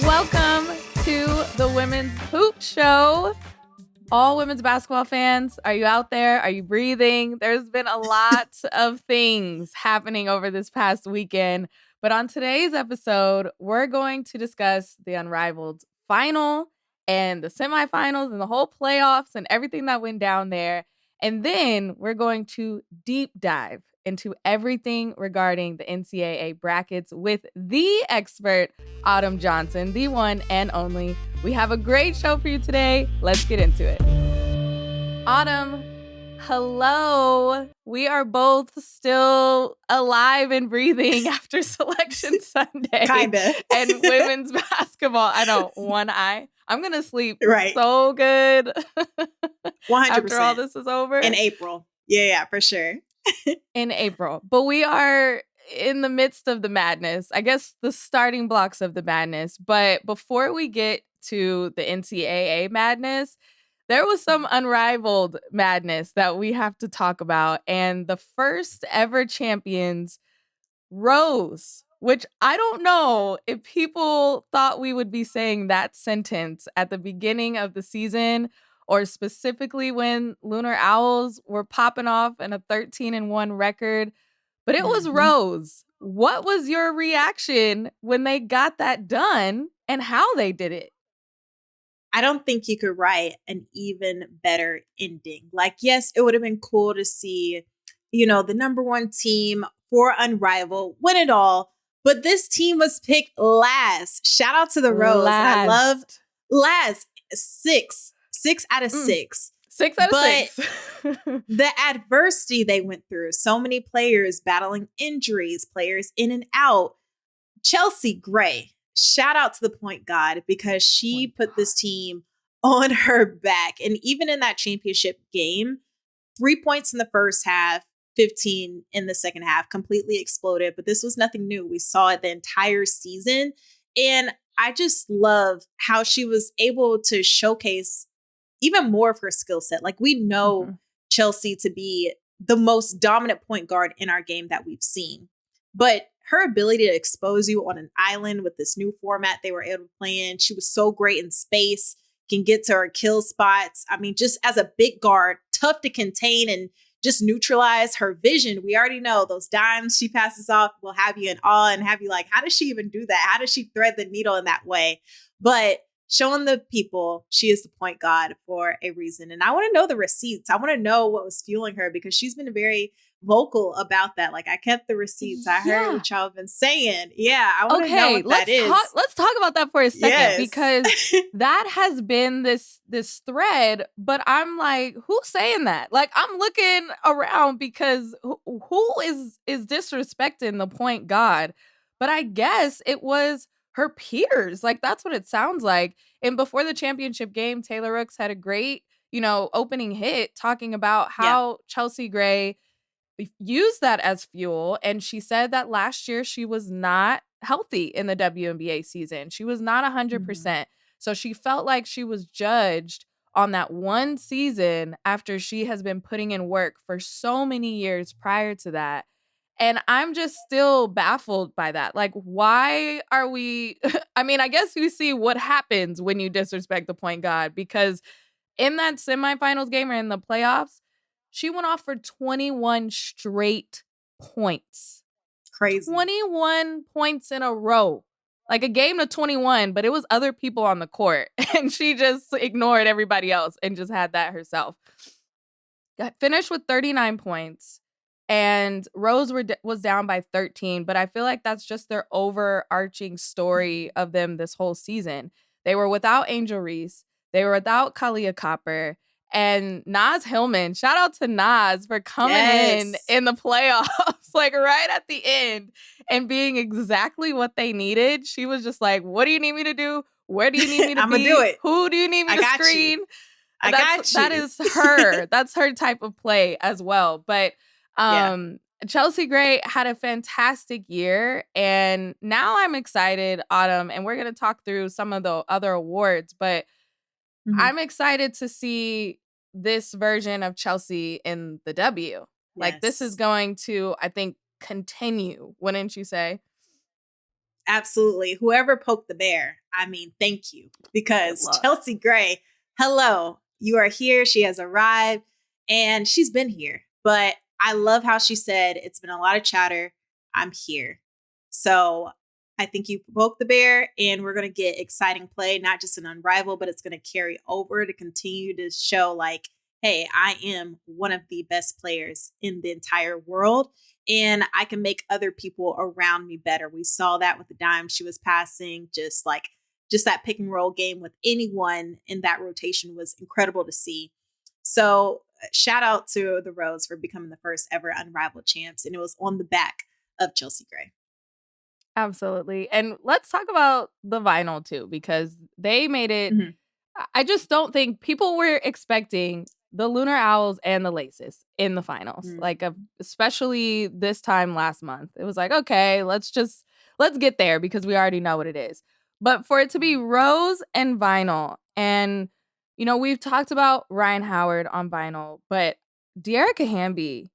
Welcome to the Women's Hoop Show. All women's basketball fans, are you out there? Are you breathing? There's been a lot of things happening over this past weekend. But on today's episode, we're going to discuss the Unrivaled final and the semifinals and the whole playoffs and everything that went down there. And then we're going to deep dive into everything regarding the NCAA brackets with the expert, Autumn Johnson, the one and only. We have a great show for you today. Let's get into it. Autumn, hello. We are both still alive and breathing after Selection Sunday. Kinda. And women's basketball. I know, one eye. I'm going to sleep Right. so good 100%. after all this is over. In April. Yeah, for sure. In April. But we are in the midst of the madness. I guess the starting blocks of the madness. But before we get to the NCAA madness, there was some unrivaled madness that we have to talk about. And the first ever champions rose, which I don't know if people thought we would be saying that sentence at the beginning of the season, or specifically when Lunar Owls were popping off in a 13-1 record. But it was Rose. What was your reaction when they got that done and how they did it? I don't think you could write an even better ending. Like, yes, it would have been cool to see, the number one team for Unrivaled win it all. But this team was picked last. Shout out to the Rose. I loved last. Six out of six. 6 out of but 6. The adversity they went through, so many players battling injuries, players in and out. Chelsea Gray, shout out to the point god, because she put this team on her back. And even in that championship game, 3 points in the first half, 15 in the second half, completely exploded. But this was nothing new. We saw it the entire season. And I just love how she was able to showcase even more of her skill set. Like, we know Chelsea to be the most dominant point guard in our game that we've seen. But her ability to expose you on an island with this new format they were able to play in, she was so great in space, can get to her kill spots. I mean, just as a big guard, tough to contain and just neutralize. Her vision, we already know those dimes she passes off will have you in awe and have you like, how does she even do that? How does she thread the needle in that way? But showing the people she is the point guard for a reason. And I want to know the receipts. I want to know what was fueling her, because she's been very vocal about that. Like, I kept the receipts. I heard what y'all have been saying. Yeah, I want to know what that is. Let's talk about that for a second, because that has been this thread, but I'm like, who's saying that? Like, I'm looking around because who is disrespecting the point guard? But I guess it was her peers. Like, that's what it sounds like. And before the championship game, Taylor Rooks had a great, opening hit talking about how Chelsea Gray used that as fuel. And she said that last year she was not healthy in the WNBA season. She was not 100%. So she felt like she was judged on that one season after she has been putting in work for so many years prior to that. And I'm just still baffled by that. Like, why are we? I mean, I guess you see what happens when you disrespect the point guard, because in that semifinals game or in the playoffs, she went off for 21 straight points. Crazy. 21 points in a row. Like a game of 21, but it was other people on the court. And she just ignored everybody else and just had that herself. Got finished with 39 points. And Rose was down by 13, but I feel like that's just their overarching story of them this whole season. They were without Angel Reese. They were without Kalia Copper. And Naz Hillman, shout out to Naz for coming in the playoffs, like right at the end and being exactly what they needed. She was just like, what do you need me to do? Where do you need me to I'm be? gonna do it. Who do you need me to screen? I got you. That is her. That's her type of play as well. But Chelsea Gray had a fantastic year, and now I'm excited, Autumn, and we're going to talk through some of the other awards, but I'm excited to see this version of Chelsea in the W. Like, this is going to, I think, continue, wouldn't you say? Absolutely. Whoever poked the bear, I mean, thank you. Because Chelsea Gray, hello, you are here. She has arrived and she's been here. But I love how she said, it's been a lot of chatter. I'm here. So I think you poked the bear and we're going to get exciting play, not just an Unrivaled, but it's going to carry over to continue to show like, hey, I am one of the best players in the entire world. And I can make other people around me better. We saw that with the dime she was passing, just that pick and roll game with anyone in that rotation was incredible to see. So shout out to the Rose for becoming the first ever Unrivaled champs. And it was on the back of Chelsea Gray. Absolutely. And let's talk about the vinyl too, because they made it. Mm-hmm. I just don't think people were expecting the Lunar Owls and the Laces in the finals. Mm-hmm. Like, especially this time last month. It was like, okay, let's get there because we already know what it is. But for it to be Rose and vinyl, and, you know, we've talked about Ryan Howard on vinyl, but Dearica Hamby,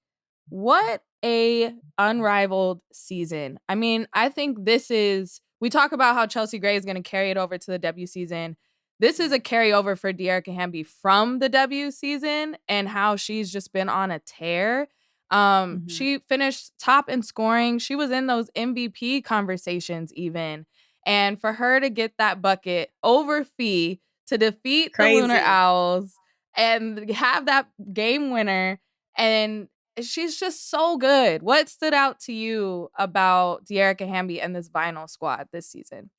what a Unrivaled season. I mean, I think we talk about how Chelsea Gray is going to carry it over to the W season. This is a carryover for Dearica Hamby from the W season and how she's just been on a tear. Mm-hmm. She finished top in scoring. She was in those MVP conversations even. And for her to get that bucket over Fee to defeat the Lunar Owls and have that game winner, and she's just so good. What stood out to you about Dearica Hamby and this vinyl squad this season?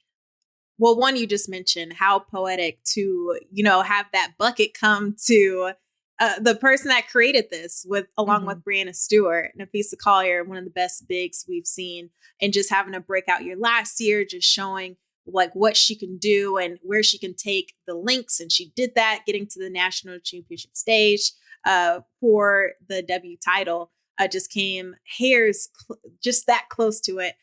Well, one, you just mentioned how poetic to, have that bucket come to the person that created this along mm-hmm. with Brianna Stewart, Nafisa Collier, one of the best bigs we've seen, and just having a breakout year last year, just showing like what she can do and where she can take the Lynx. And she did that, getting to the national championship stage for the W title, just came hairs just that close to it.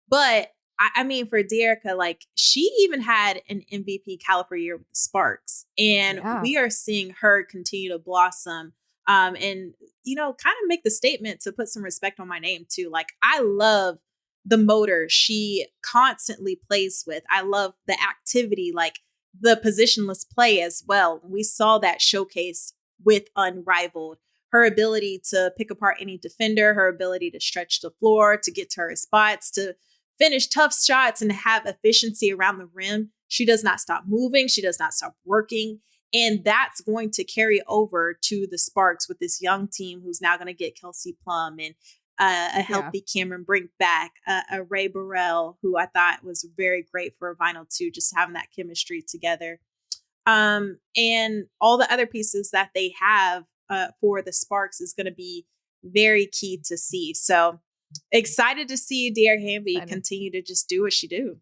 But I mean, for Dearica, like she even had an MVP caliber year with the Sparks, and we are seeing her continue to blossom. And kind of make the statement to put some respect on my name too. Like I love the motor she constantly plays with. I love the activity, like the positionless play as well. We saw that showcase with Unrivaled. Her ability to pick apart any defender, her ability to stretch the floor, to get to her spots, to finish tough shots and have efficiency around the rim. She does not stop moving. She does not stop working. And that's going to carry over to the Sparks with this young team who's now going to get Kelsey Plum and a healthy Cameron Brink back, a Ray Burrell, who I thought was very great for a vinyl too, just having that chemistry together. And all the other pieces that they have for the Sparks is going to be very key to see. So excited to see Dearica Hamby continue to just do what she do.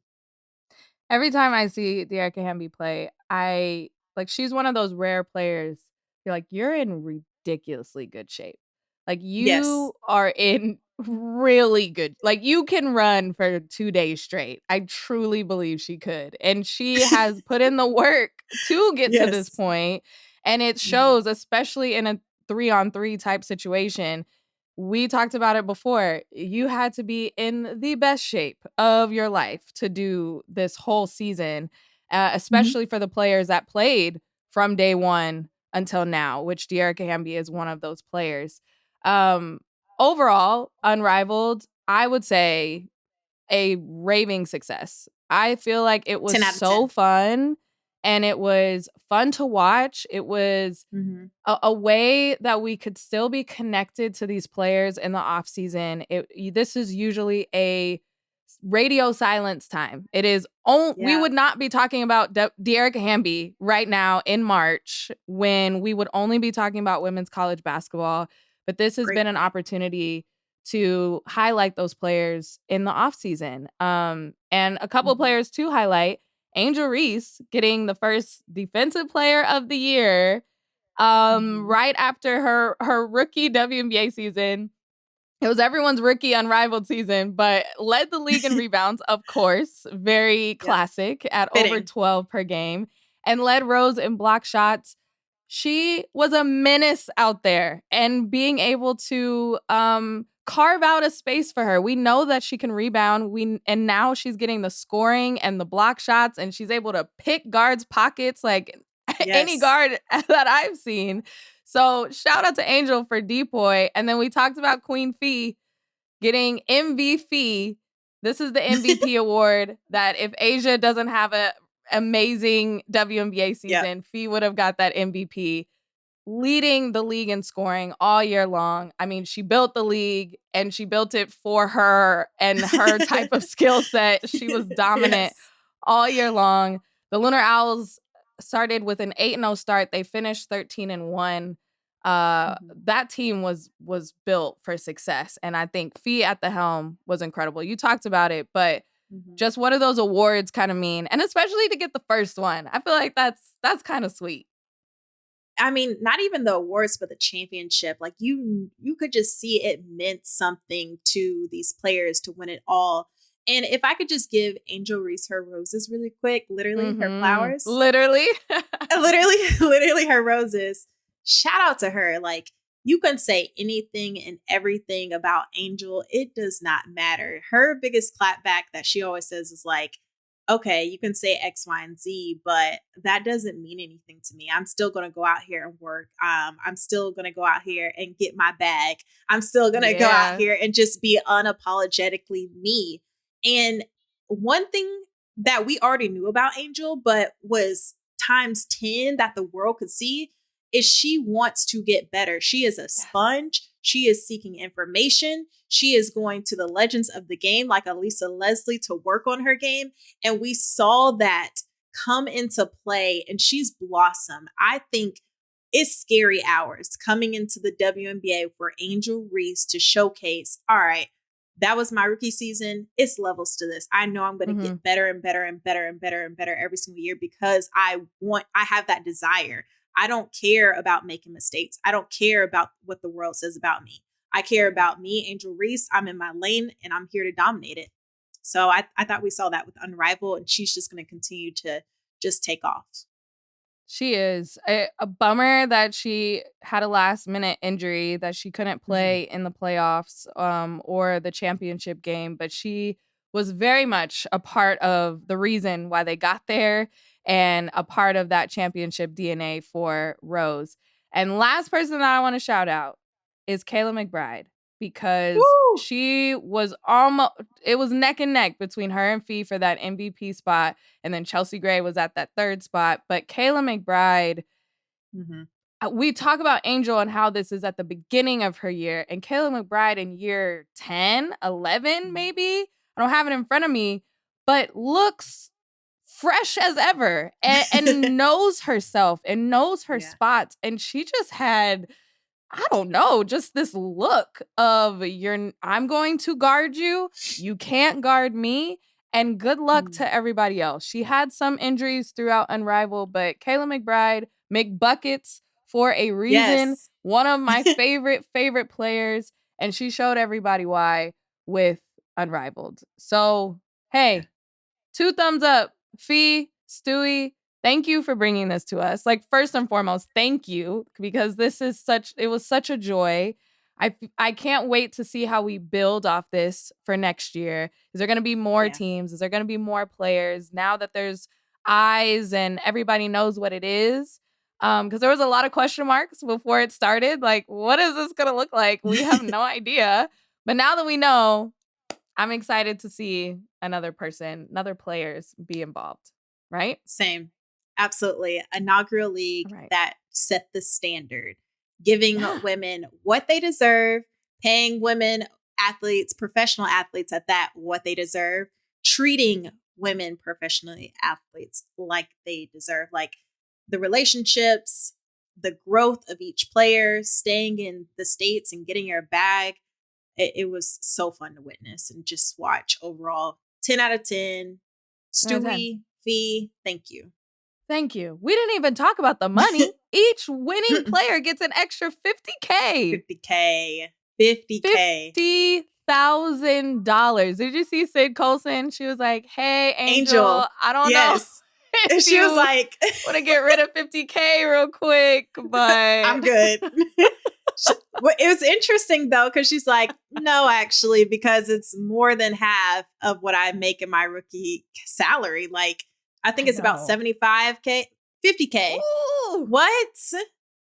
Every time I see Dearica Hamby play, she's one of those rare players. You're like, you're in ridiculously good shape. Like you are in really good. Like you can run for 2 days straight. I truly believe she could. And she has put in the work to get to this point. And it shows, especially in a 3-on-3 type situation. We talked about it before. You had to be in the best shape of your life to do this whole season, especially for the players that played from day one until now, which Dearica Hamby is one of those players. Overall, Unrivaled, I would say a raving success. I feel like it was so fun, and it was fun to watch. It was a way that we could still be connected to these players in the off season. This is usually a radio silence time. It is we would not be talking about Dearica Hamby right now in March when we would only be talking about women's college basketball. But this has been an opportunity to highlight those players in the off season. And a couple of players to highlight. Angel Reese getting the first defensive player of the year right after her rookie WNBA season. It was everyone's rookie Unrivaled season, but led the league in rebounds, of course. Very classic at over 12 per game. And led Rose in block shots. She was a menace out there, and being able to carve out a space for her. We know that she can rebound. And now she's getting the scoring and the block shots, and she's able to pick guards' pockets like any guard that I've seen. So shout out to Angel for Depoy. And then we talked about Queen Fee getting MVP. This is the MVP award that if Asia doesn't have an amazing WNBA season, Fee would have got that MVP. Leading the league in scoring all year long. I mean, she built the league and she built it for her and her type of skill set. She was dominant all year long. The Lunar Owls started with an 8-0 start. They finished 13-1. That team was built for success. And I think Fee at the helm was incredible. You talked about it, but just what do those awards kind of mean? And especially to get the first one. I feel like that's kind of sweet. I mean, not even the awards, but the championship. Like you could just see it meant something to these players to win it all. And if I could just give Angel Reese her roses really quick, literally her flowers. Literally her roses. Shout out to her. Like, you can say anything and everything about Angel. It does not matter. Her biggest clapback that she always says is like, okay, you can say X, Y, and Z, but that doesn't mean anything to me. I'm still going to go out here and work. I'm still going to go out here and get my bag. I'm still going to go out here and just be unapologetically me. And one thing that we already knew about Angel, but was times 10 that the world could see, is she wants to get better. She is a sponge. She is seeking information. She is going to the legends of the game like Elisa Leslie to work on her game. And we saw that come into play and she's blossomed. I think it's scary hours coming into the WNBA for Angel Reese to showcase, all right, that was my rookie season. It's levels to this. I know I'm going to get better and better and better and better and better every single year because I have that desire. I don't care about making mistakes. I don't care about what the world says about me. I care about me, Angel Reese. I'm in my lane and I'm here to dominate it. So I thought we saw that with Unrivaled, and she's just going to continue to just take off. She is. A bummer that she had a last minute injury that she couldn't play in the playoffs or the championship game, but she was very much a part of the reason why they got there and a part of that championship DNA for Rose. And last person that I want to shout out is Kayla McBride, because she was it was neck and neck between her and Fee for that MVP spot. And then Chelsea Gray was at that third spot. But Kayla McBride, we talk about Angel and how this is at the beginning of her year. And Kayla McBride in year 10, 11, maybe. I don't have it in front of me, but looks fresh as ever and knows herself and knows her spots. And she just had, I don't know, just this look of I'm going to guard you. You can't guard me. And good luck to everybody else. She had some injuries throughout Unrivaled, but Kayla McBride, McBuckets for a reason. Yes. One of my favorite players. And she showed everybody why with Unrivaled. So, hey, 2 thumbs up. Fee, Stewie, thank you for bringing this to us. Like, first and foremost, thank you, because it was such a joy. I can't wait to see how we build off this for next year. Is there going to be more teams? Is there going to be more players now that there's eyes and everybody knows what it is? Because there was a lot of question marks before it started. Like, what is this going to look like? We have no idea. But now that we know, I'm excited to see another players be involved, right? Same. Absolutely. Inaugural league that set the standard, giving women what they deserve, paying women athletes, professional athletes at that, what they deserve, treating women professionally athletes like they deserve, like the relationships, the growth of each player, staying in the States and getting your bag. It was so fun to witness and just watch overall. 10 out of 10. Stewie, Fee, thank you. Thank you. We didn't even talk about the money. Each winning player gets an extra $50K. $50,000. Did you see Sid Colson? She was like, hey, Angel, I don't know. And she was like, want to get rid of 50K real quick, but I'm good. It was interesting though, because she's like, no, actually, because it's more than half of what I make in my rookie salary. Like, I think it's about 75K, 50K. Ooh. What?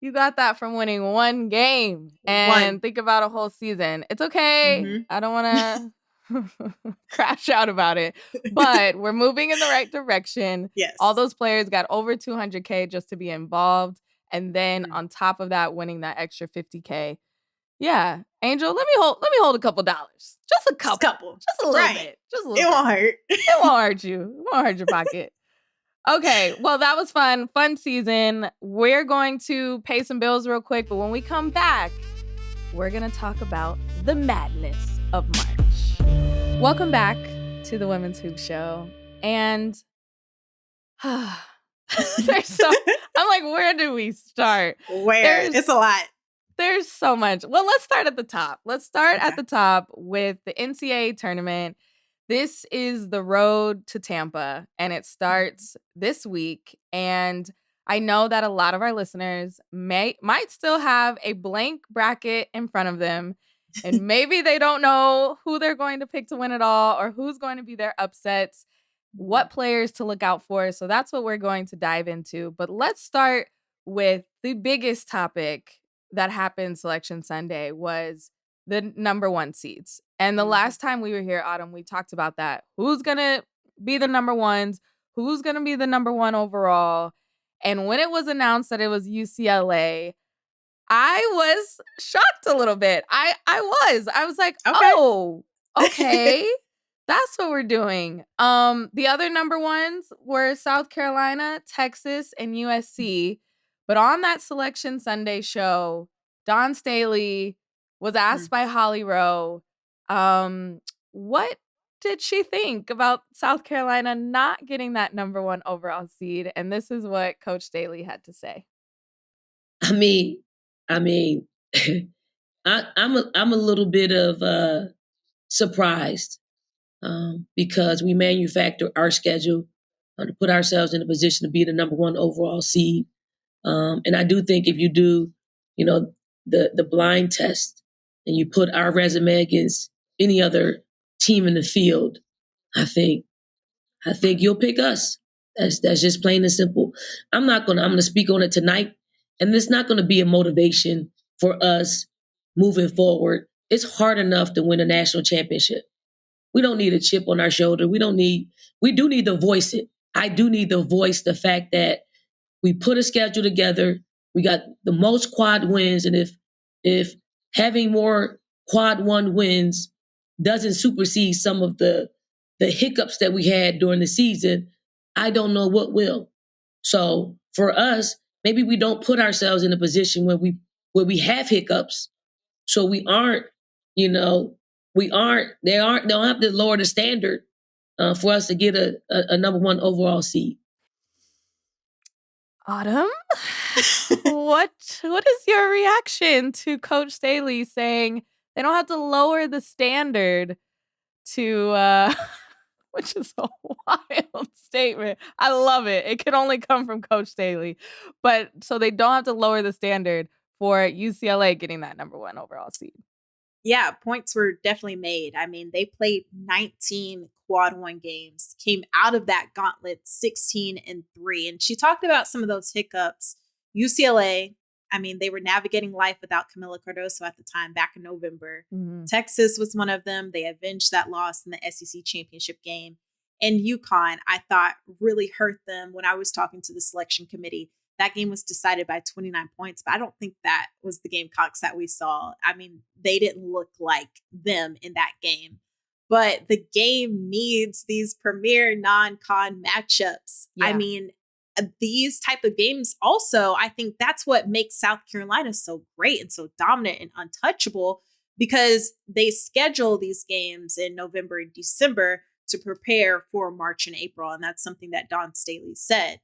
You got that from winning one game. And think about a whole season. It's okay. Mm-hmm. I don't want to crash out about it. But we're moving in the right direction. Yes. All those players got over 200K just to be involved. And then on top of that, winning that extra 50K. Yeah. Angel, let me hold a couple dollars. Just a couple. Just a little bit. Just a little bit. It won't hurt. It won't hurt you. It won't hurt your pocket. Okay, well, that was fun. Fun season. We're going to pay some bills real quick, but when we come back, we're going to talk about the madness of March. Welcome back to the Women's Hoop Show. And I'm like, where do we start? It's a lot. There's so much. Well, let's start at the top. Let's start at the top with the NCAA tournament. This is the road to Tampa, and it starts this week. And I know that a lot of our listeners might still have a blank bracket in front of them, and maybe they don't know who they're going to pick to win it all or who's going to be their upsets, what players to look out for. So that's what we're going to dive into. But let's start with the biggest topic that happened Selection Sunday was the number one seeds. And the last time we were here, Autumn, we talked about that. Who's going to be the number ones? Who's going to be the number one overall? And when it was announced that it was UCLA, I was shocked a little bit. I was like, oh, okay. That's what we're doing. The other number ones were South Carolina, Texas, and USC. But on that Selection Sunday show, Dawn Staley was asked by Holly Rowe, what did she think about South Carolina not getting that number one overall seed? And this is what Coach Staley had to say. I mean, I'm a little bit of surprised because we manufactured our schedule to put ourselves in a position to be the number one overall seed. And I do think if you do, the blind test and you put our resume against any other team in the field, I think you'll pick us. That's just plain and simple. I'm going to speak on it tonight, and it's not going to be a motivation for us moving forward. It's hard enough to win a national championship. We don't need a chip on our shoulder. We do need to voice it. I do need to voice the fact that we put a schedule together. We got the most quad wins. And if having more quad one wins doesn't supersede some of the hiccups that we had during the season, I don't know what will. So for us, maybe we don't put ourselves in a position where we have hiccups. So we aren't, they don't have to lower the standard for us to get a number one overall seed. Autumn, what is your reaction to Coach Staley saying they don't have to lower the standard to, which is a wild statement. I love it. It can only come from Coach Staley. But so they don't have to lower the standard for UCLA getting that number one overall seed. Yeah, points were definitely made. I mean, they played 19 quad one games, came out of that gauntlet 16-3. And she talked about some of those hiccups. UCLA, I mean, they were navigating life without Camila Cardoso at the time back in November. Mm-hmm. Texas was one of them. They avenged that loss in the SEC championship game. And UConn, I thought, really hurt them when I was talking to the selection committee. That game was decided by 29 points, but I don't think that was the Gamecocks that we saw. I mean, they didn't look like them in that game. But the game needs these premier non-con matchups. Yeah. I mean, these type of games also, I think that's what makes South Carolina so great and so dominant and untouchable, because they schedule these games in November and December to prepare for March and April. And that's something that Dawn Staley said.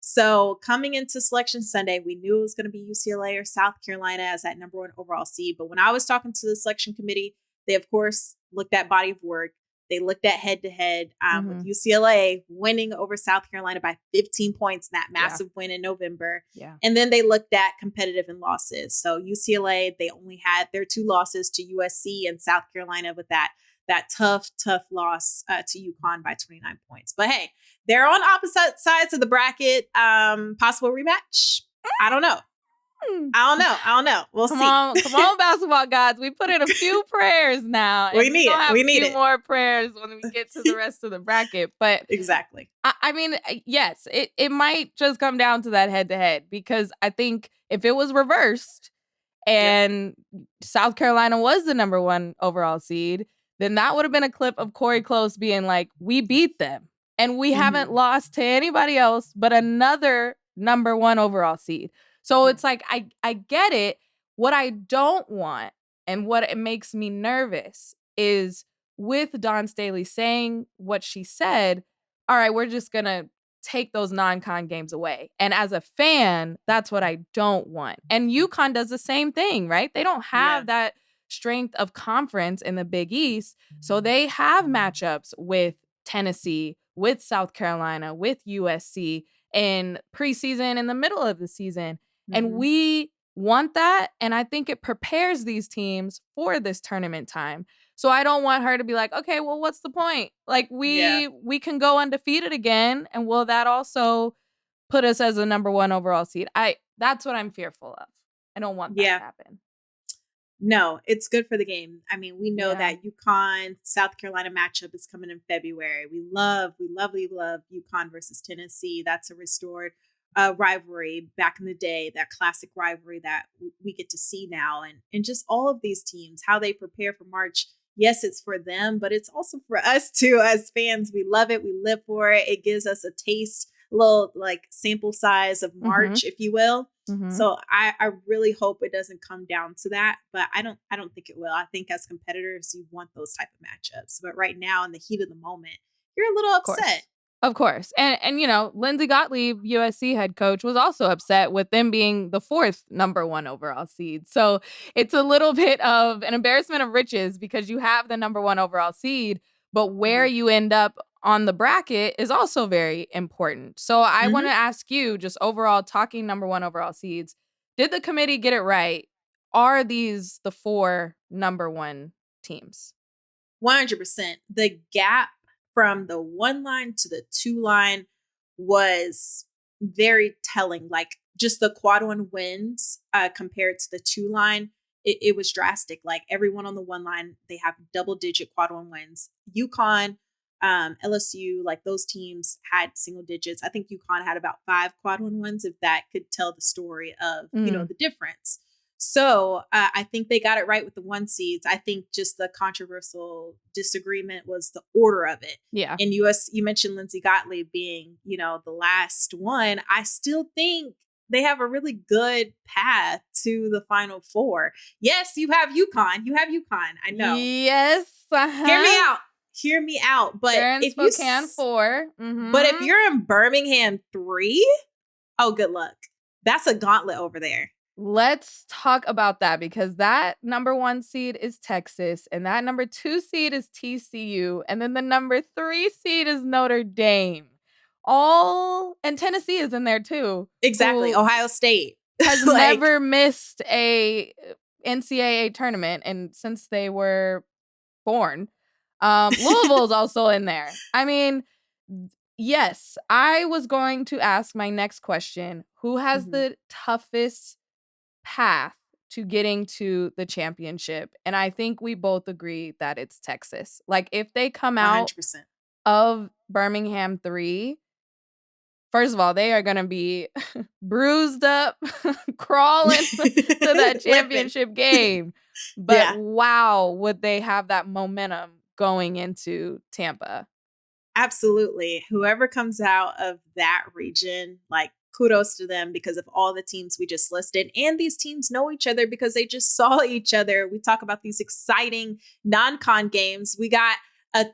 So coming into Selection Sunday, we knew it was going to be UCLA or South Carolina as that number one overall seed. But when I was talking to the selection committee, they, of course, looked at body of work. They looked at head-to-head with UCLA winning over South Carolina by 15 points in that massive win in November. Yeah. And then they looked at competitive and losses. So UCLA, they only had their 2 losses to USC and South Carolina with that tough loss to UConn by 29 points. But hey, they're on opposite sides of the bracket. Possible rematch? I don't know. We'll see. Come on, basketball gods. We put in a few prayers now. We need it. We need a few more prayers when we get to the rest of the bracket. But exactly. I mean, yes, it might just come down to that head-to-head, because I think if it was reversed and South Carolina was the number 1 overall seed, then that would have been a clip of Corey Close being like, we beat them. And we haven't lost to anybody else but another number 1 overall seed. So it's like, I get it. What I don't want and what it makes me nervous is with Dawn Staley saying what she said, all right, we're just going to take those non-con games away. And as a fan, that's what I don't want. And UConn does the same thing, right? They don't have that strength of conference in the Big East. So they have matchups with Tennessee, with South Carolina, with USC in preseason, in the middle of the season. And we want that. And I think it prepares these teams for this tournament time. So I don't want her to be like, okay, well, what's the point? Like we can go undefeated again. And will that also put us as a number 1 overall seed? That's what I'm fearful of. I don't want that to happen. No, it's good for the game. I mean, we know that UConn South Carolina matchup is coming in February. We love UConn versus Tennessee. That's a restored rivalry back in the day, that classic rivalry that we get to see now. And just all of these teams, how they prepare for March. Yes, it's for them, but it's also for us too as fans. We love it. We live for it. It gives us a taste, a little like sample size of March, if you will. So I really hope it doesn't come down to that, but I don't think it will. I think as competitors, you want those type of matchups. But right now, in the heat of the moment, you're a little upset. Of course. And you know, Lindsey Gottlieb, USC head coach, was also upset with them being the 4th number 1 overall seed. So it's a little bit of an embarrassment of riches, because you have the number 1 overall seed, but where you end up on the bracket is also very important. So I want to ask you, just overall, talking number 1 overall seeds, did the committee get it right? Are these the 4 number 1 teams? 100%. The gap from the 1 line to the 2 line was very telling. Like just the quad 1 wins compared to the 2 line, it was drastic. Like everyone on the 1 line, they have double-digit quad 1 wins. UConn, LSU, like those teams had single digits. I think UConn had about 5 quad 1 wins, if that could tell the story of, you know, the difference. So I think they got it right with the 1 seeds. I think just the controversial disagreement was the order of it. Yeah. In you mentioned Lindsey Gottlieb being, you know, the last one. I still think they have a really good path to the Final Four. Yes, you have UConn. I know. Yes. Hear me out. But they're in if Spokane 4. But if you're in Birmingham 3, oh, good luck. That's a gauntlet over there. Let's talk about that, because that number 1 seed is Texas, and that number 2 seed is TCU, and then the number 3 seed is Notre Dame. And Tennessee is in there too. Exactly. Ohio State has never missed a NCAA tournament, and since they were born. Louisville is also in there. I mean, yes, I was going to ask my next question: who has the toughest path to getting to the championship? And I think we both agree that it's Texas. Like if they come out 100%. of Birmingham 3, first of all, they are going to be bruised up, crawling to that championship game. But wow, would they have that momentum going into Tampa? Absolutely. Whoever comes out of that region, like, kudos to them because of all the teams we just listed. And these teams know each other because they just saw each other. We talk about these exciting non-con games. We got a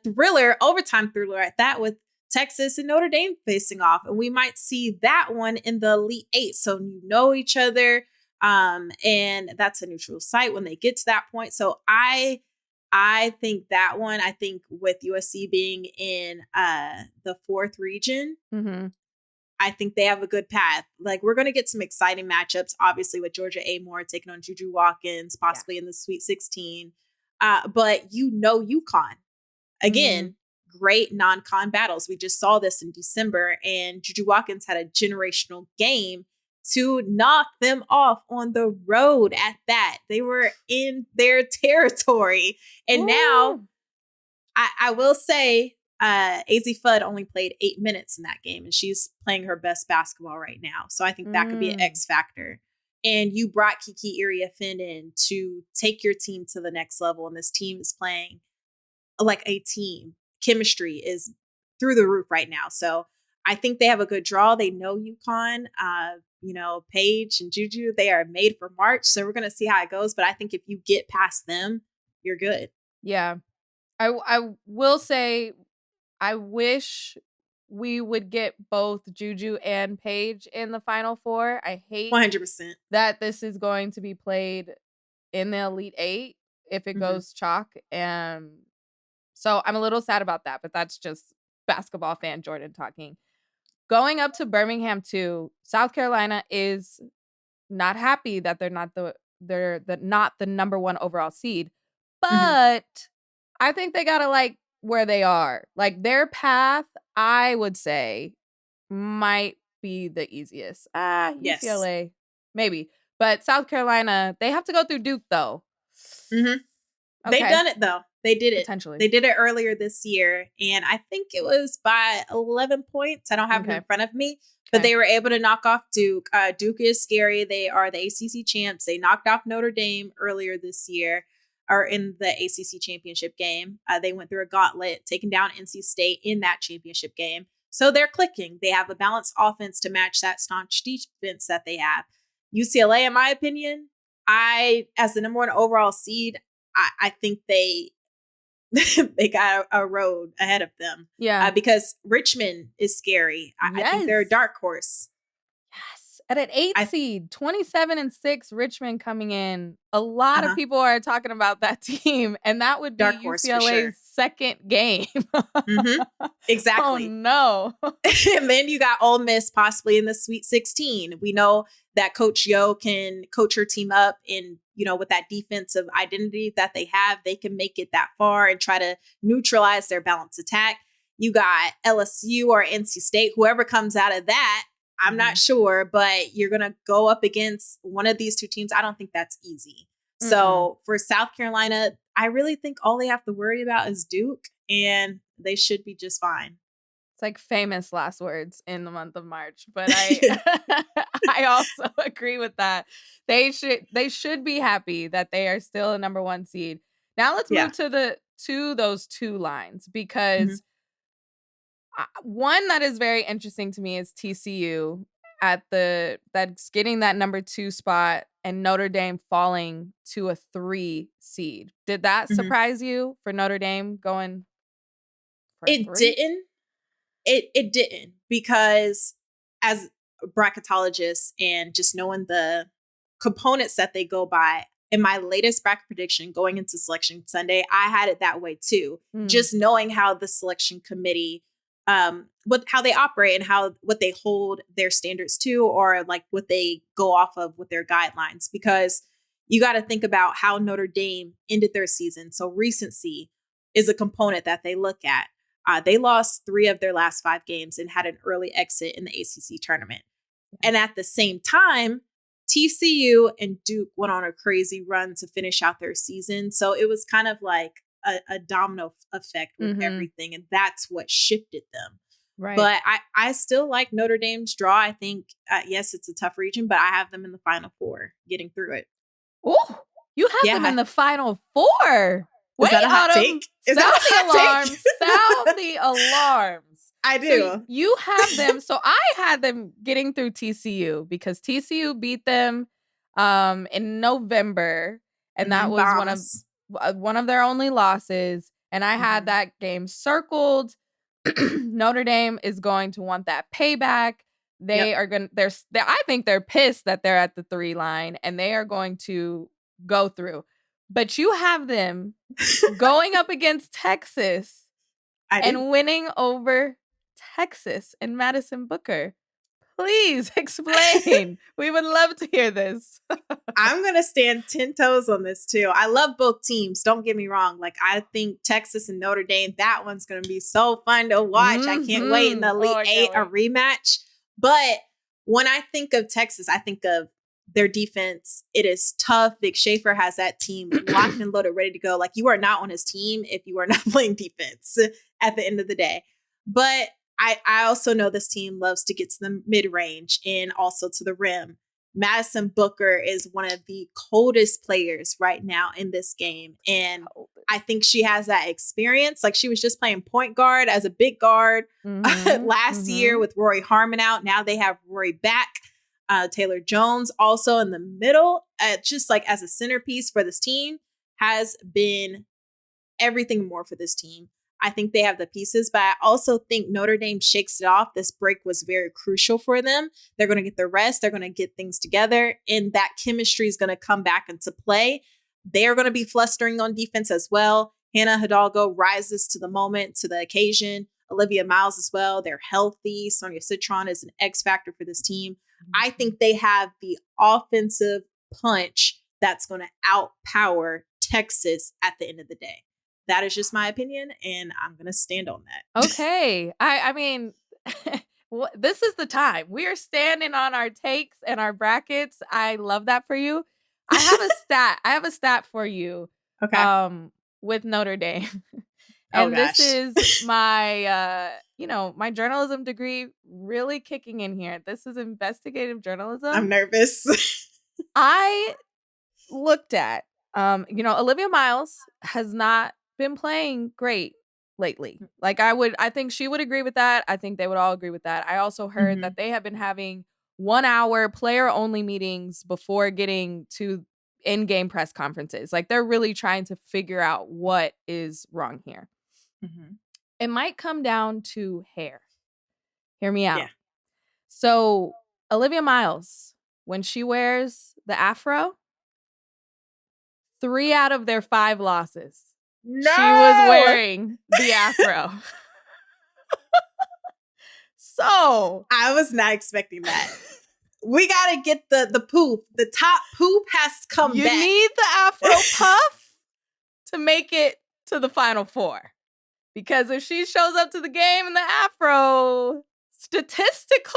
overtime thriller at that, with Texas and Notre Dame facing off. And we might see that one in the Elite 8. So you know each other. And that's a neutral site when they get to that point. So I I think that one, I think with USC being in the 4th region, I think they have a good path. Like, we're going to get some exciting matchups, obviously, with Georgia A. Moore taking on Juju Watkins, possibly in the Sweet 16. But UConn, again, great non-con battles. We just saw this in December, and Juju Watkins had a generational game to knock them off on the road at that. They were in their territory. And now, I will say, AZ Fudd only played 8 minutes in that game, and she's playing her best basketball right now. So I think that could be an X factor. And you brought Kiki Iriafen in to take your team to the next level, and this team is playing like a team. Chemistry is through the roof right now. So I think they have a good draw. They know UConn. Paige and Juju, they are made for March. So we're going to see how it goes. But I think if you get past them, you're good. Yeah. I will say, I wish we would get both Juju and Paige in the Final Four. I hate 100% that this is going to be played in the Elite Eight if it goes chalk. And so I'm a little sad about that, but that's just basketball fan Jordan talking. Going up to Birmingham too, South Carolina is not happy that they're not the number 1 overall seed, but I think they gotta like where they are. Like, their path, I would say, might be the easiest. UCLA, maybe, but South Carolina, they have to go through Duke though. Okay. They've done it though. They did it. Potentially. They did it earlier this year, and I think it was by 11 points. I don't have it in front of me, but they were able to knock off Duke. Duke is scary. They are the ACC champs. They knocked off Notre Dame earlier this year, or in the ACC championship game. They went through a gauntlet, taking down NC State in that championship game. So they're clicking. They have a balanced offense to match that staunch defense that they have. UCLA, in my opinion, as the number 1 overall seed, I think they got a road ahead of them. Yeah. Because Richmond is scary. I think they're a dark horse. Yes. At an 8 seed, 27-6, Richmond coming in. A lot of people are talking about that team, and that would be dark horse UCLA's second game. Exactly. Oh, no. And then you got Ole Miss possibly in the Sweet 16. We know that Coach Yo can coach her team up in, with that defensive identity that they have, they can make it that far and try to neutralize their balanced attack. You got LSU or NC State, whoever comes out of that, I'm not sure, but you're going to go up against one of these two teams. I don't think that's easy. So for South Carolina, I really think all they have to worry about is Duke, and they should be just fine. It's like famous last words in the month of March, but I also agree with that. They should be happy that they are still a number 1 seed. Now let's move to those 2 lines, because one that is very interesting to me is TCU that's getting that number 2 spot, and Notre Dame falling to a 3 seed. Did that surprise you for Notre Dame going for a 3? Didn't. It didn't, because as a bracketologist and just knowing the components that they go by, in my latest bracket prediction going into Selection Sunday, I had it that way too. Just knowing how the selection committee, how they operate and what they hold their standards to, or like what they go off of with their guidelines, because you got to think about how Notre Dame ended their season. So recency is a component that they look at. They lost 3 of their last 5 games and had an early exit in the ACC tournament. And at the same time, TCU and Duke went on a crazy run to finish out their season. So it was kind of like a domino effect with everything. And that's what shifted them. Right. But I still like Notre Dame's draw. I think, yes, it's a tough region, but I have them in the Final Four getting through it. Oh, you have them in the Final Four. Is that a hot take? Sound the alarms. Sound the alarms. I do. So you have them. So I had them getting through TCU because TCU beat them in November, and that was one of their only losses. And I had that game circled. Notre Dame is going to want that payback. They are going to, I think they're pissed that they're at the 3 line, and they are going to go through. But you have them going up against Texas and winning over Texas and Madison Booker. Please explain. We would love to hear this. I'm going to stand 10 toes on this too. I love both teams. Don't get me wrong. Like, I think Texas and Notre Dame, that one's going to be so fun to watch. I can't wait in the Elite Eight, a rematch. But when I think of Texas, I think of their defense. It is tough. Vic Schaefer has that team locked and loaded, ready to go. Like, you are not on his team if you are not playing defense at the end of the day. But I also know this team loves to get to the mid-range and also to the rim. Madison Booker is one of the coldest players right now in this game. And I think she has that experience. Like, she was just playing point guard as a big guard last year with Rory Harmon out. Now they have Rory back. Taylor Jones also in the middle, just like as a centerpiece for this team, has been everything more for this team. I think they have the pieces, but I also think Notre Dame shakes it off. This break was very crucial for them. They're going to get the rest. They're going to get things together, and that chemistry is going to come back into play. They're going to be flustering on defense as well. Hannah Hidalgo rises to the moment, to the occasion. Olivia Miles as well. They're healthy. Sonia Citron is an X factor for this team. I think they have the offensive punch that's going to outpower Texas at the end of the day. That is just my opinion, and I'm going to stand on that. Okay. I mean, this is the time. We are standing on our takes and our brackets. I love that for you. I have a stat for you. Okay. With Notre Dame. And this is my, my journalism degree really kicking in here. This is investigative journalism. I'm nervous. I looked at, Olivia Miles has not been playing great lately. Like, I think she would agree with that. I think they would all agree with that. I also heard that they have been having 1 hour player only meetings before getting to in-game press conferences. Like, they're really trying to figure out what is wrong here. It might come down to hair. Hear me out. Yeah. So Olivia Miles, when she wears the afro, 3 out of their 5 losses, she was wearing the afro. So I was not expecting that. We got to get the poop. The top poop has to come back. You need the afro puff to make it to the Final Four. Because if she shows up to the game in the afro, statistics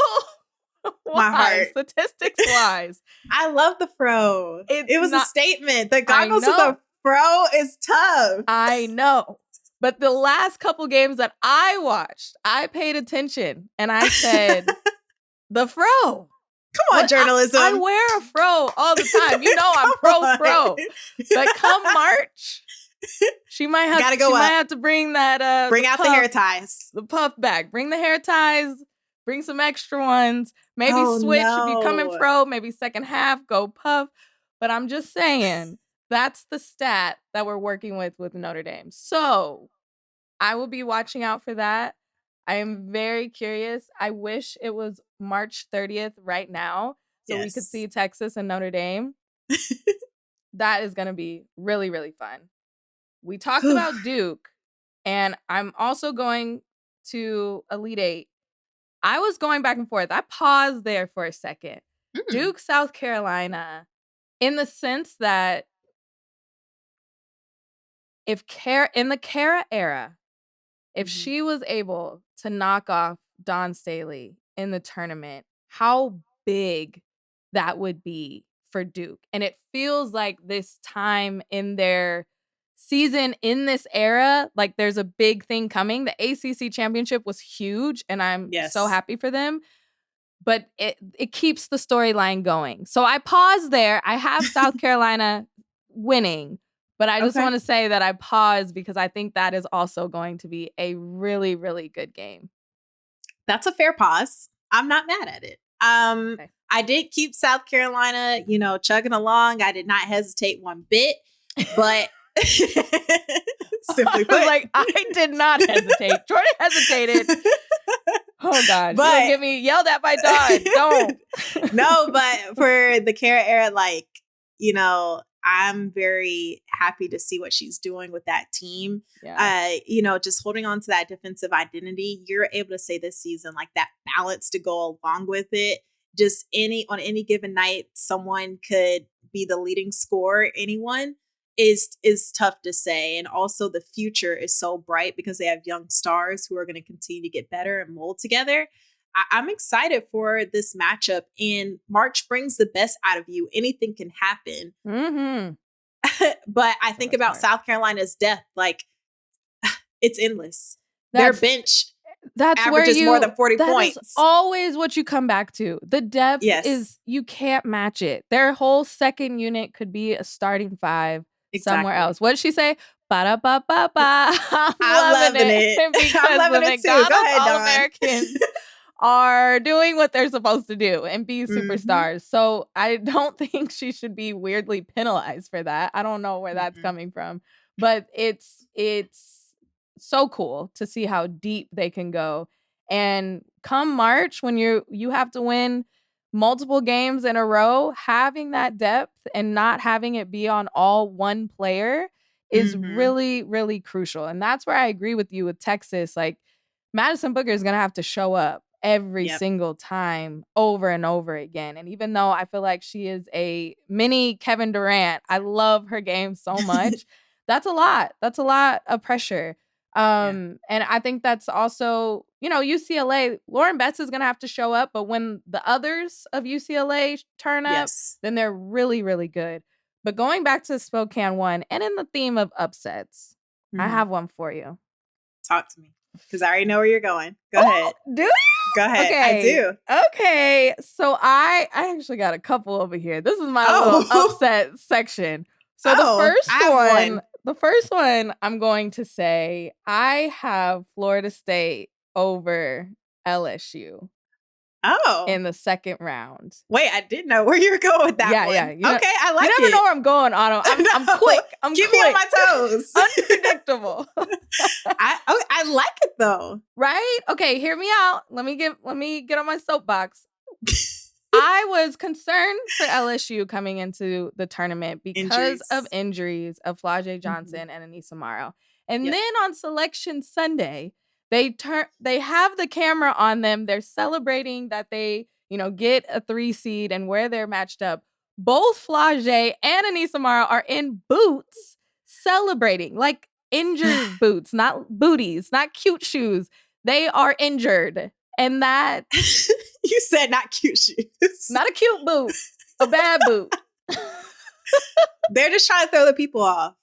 wise, I love the fro. It was a statement. The goggles with the fro is tough. I know. But the last couple games that I watched, I paid attention and I said, the fro. Come on, journalism. I wear a fro all the time. You know I'm pro. But come March, she might have to bring that bring out the hair ties. The puff back. Bring the hair ties. Bring some extra ones. Maybe switch if you come in fro. Maybe second half go puff. But I'm just saying that's the stat that we're working with Notre Dame. So I will be watching out for that. I am very curious. I wish it was March 30th right now so we could see Texas and Notre Dame. That is going to be really, really fun. We talked about Duke, and I'm also going to Elite Eight. I was going back and forth. I paused there for a second. Duke, South Carolina, in the sense that in the Kara era, if she was able to knock off Dawn Staley in the tournament, how big that would be for Duke. And it feels like this time in their season, in this era, like there's a big thing coming. The ACC championship was huge, and I'm so happy for them. But it keeps the storyline going. So I paused there. I have South Carolina winning. But I just want to say that I paused because I think that is also going to be a really, really good game. That's a fair pause. I'm not mad at it. I did keep South Carolina, chugging along. I did not hesitate one bit, but simply put, I did not hesitate. Jordan hesitated. Oh God! But you'll get me yelled at by Dawn. Don't. No, but for the Kara era, I'm very happy to see what she's doing with that team. Yeah. Just holding on to that defensive identity, you're able to say this season, like that balance to go along with it. Just on any given night, someone could be the leading scorer. Anyone is tough to say. And also the future is so bright because they have young stars who are going to continue to get better and mold together. I'm excited for this matchup, and March brings the best out of you. Anything can happen. Mm-hmm. But I think about South Carolina's depth, like it's endless. Their bench averages more than 40 points. That is always what you come back to. The depth is, you can't match it. Their whole second unit could be a starting five somewhere else. What did she say? Ba-da-ba-ba-ba. I'm loving it. Because I'm loving the it too. Go ahead, All-Americans are doing what they're supposed to do and be superstars. So I don't think she should be weirdly penalized for that. I don't know where that's coming from. But it's so cool to see how deep they can go. And come March, when you have to win multiple games in a row, having that depth and not having it be on all one player is really, really crucial. And that's where I agree with you with Texas. Like, Madison Booker is going to have to show up every single time over and over again. And even though I feel like she is a mini Kevin Durant, I love her game so much. That's a lot. That's a lot of pressure. And I think that's also, UCLA, Lauren Betts is going to have to show up. But when the others of UCLA turn up, then they're really, really good. But going back to Spokane 1 and in the theme of upsets, I have one for you. Talk to me. Because I already know where you're going. Go ahead. Do you? Go ahead. Okay. I do. Okay. So I actually got a couple over here. This is my little upset section. So the first one I'm going to say, I have Florida State over LSU. In the second round. Wait, I didn't know where you were going with that one. Yeah. Okay, I like it. You never know where I'm going, Autumn. I'm quick. Keep me on my toes. Unpredictable. I like it though. Right? Okay, hear me out. Let me get on my soapbox. I was concerned for LSU coming into the tournament because of injuries of Flau'jae Johnson and Anissa Morrow. And then on selection Sunday, they have the camera on them. They're celebrating that they, get a 3 seed and where they're matched up. Both Flau'jae and Anissa Morrow are in boots celebrating, like injured boots, not booties, not cute shoes. They are injured. And that... You said not cute shoes. Not a cute boot. A bad boot. They're just trying to throw the people off.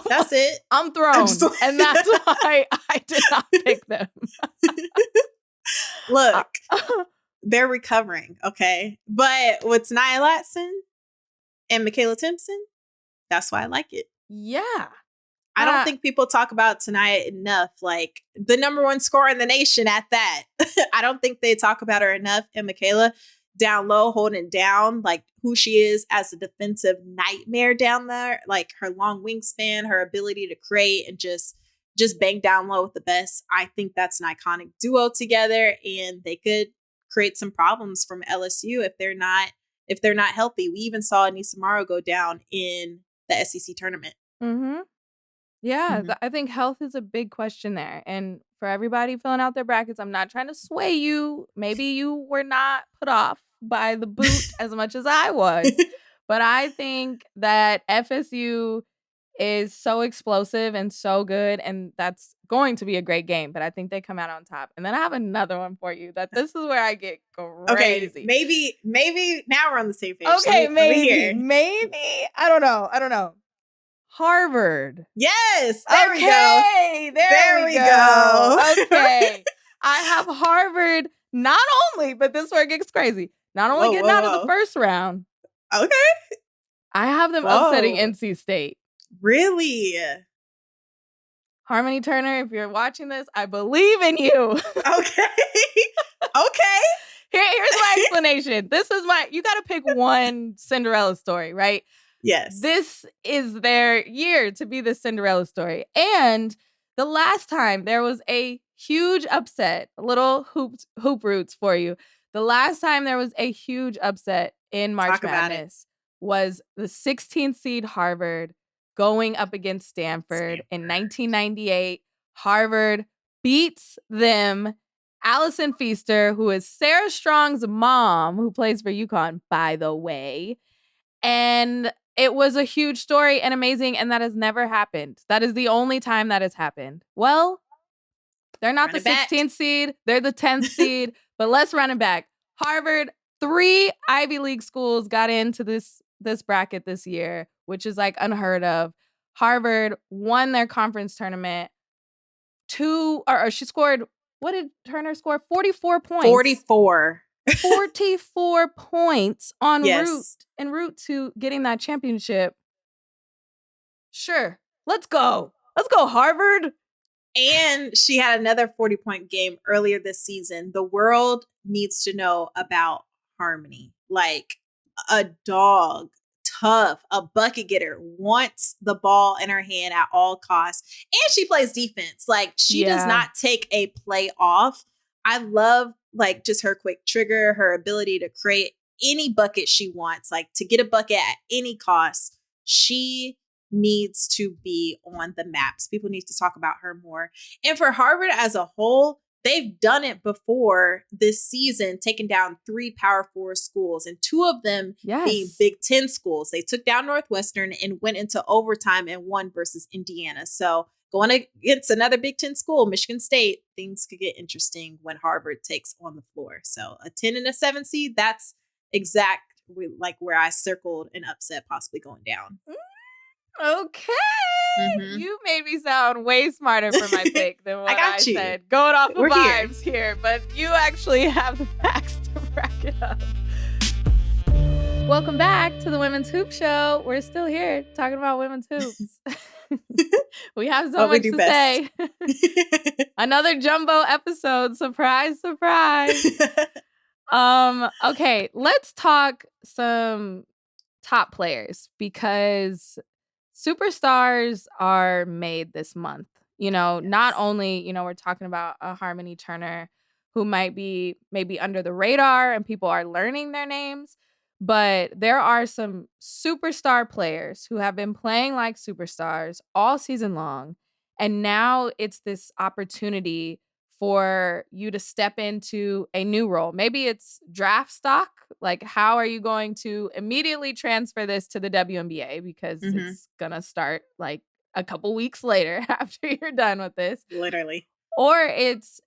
That's it. I'm thrown. And that's why I did not pick them. Look, they're recovering, okay? But with Nia Latson and Michaela Timpson, that's why I like it. Yeah. I don't think people talk about Tania enough. Like, the number one scorer in the nation at that. I don't think they talk about her enough. And Michaela down low, holding down, like, who she is as a defensive nightmare down there. Like, her long wingspan, her ability to create and just bang down low with the best. I think that's an iconic duo together. And they could create some problems from LSU if they're not healthy. We even saw Anissa Morrow go down in the SEC tournament. Yeah, I think health is a big question there. And for everybody filling out their brackets, I'm not trying to sway you. Maybe you were not put off by the boot as much as I was. But I think that FSU is so explosive and so good. And that's going to be a great game. But I think they come out on top. And then I have another one for you that this is where I get crazy. Okay, maybe now we're on the same page. Okay, maybe. I don't know. Harvard. Yes. There we go. There we go. Okay. I have Harvard not only, but this is where it gets crazy. Not only getting out of the first round. Okay. I have them upsetting NC State. Really? Harmony Turner, if you're watching this, I believe in you. Okay. Here's my explanation. You got to pick one Cinderella story, right? Yes. This is their year to be the Cinderella story. And the last time there was a huge upset, little hoop roots for you. The last time there was a huge upset in March Madness was the 16th seed Harvard going up against Stanford in 1998. Harvard beats them. Allison Feaster, who is Sarah Strong's mom, who plays for UConn, by the way. And it was a huge story and amazing, and that has never happened. That is the only time that has happened. Well, they're not the 16th seed. They're the 10th seed. But let's run it back. Harvard, 3 Ivy League schools got into this bracket this year, which is like unheard of. Harvard won their conference tournament. She scored, what did Turner score? 44 points. 44 points en route to getting that championship. Sure. Let's go. Let's go, Harvard. And she had another 40-point game earlier this season. The world needs to know about Harmony. Like a dog, tough, a bucket getter, wants the ball in her hand at all costs. And she plays defense. Like she does not take a play off. I love like just her quick trigger, her ability to create any bucket she wants, like to get a bucket at any cost. She needs to be on the maps. People need to talk about her more. And for Harvard as a whole, they've done it before this season, taking down 3 Power 4 schools, and 2 of them being Big Ten schools. They took down Northwestern and went into overtime and won versus Indiana. So going against another Big Ten school, Michigan State, things could get interesting when Harvard takes on the floor. So a 10 and a 7 seed, that's exactly like where I circled an upset possibly going down. Okay. Mm-hmm. You made me sound way smarter for my pick than what I said. Going off of vibes here, but you actually have the facts to back it up. Welcome back to the Women's Hoop Show. We're still here talking about women's hoops. We have so much to say. Another jumbo episode. Surprise, surprise. Okay, let's talk some top players because superstars are made this month. Not only, we're talking about a Harmony Turner who might be maybe under the radar and people are learning their names, but there are some superstar players who have been playing like superstars all season long. And now it's this opportunity for you to step into a new role. Maybe it's draft stock. Like, how are you going to immediately transfer this to the WNBA? Because it's going to start like a couple weeks later after you're done with this. Literally. Or it's,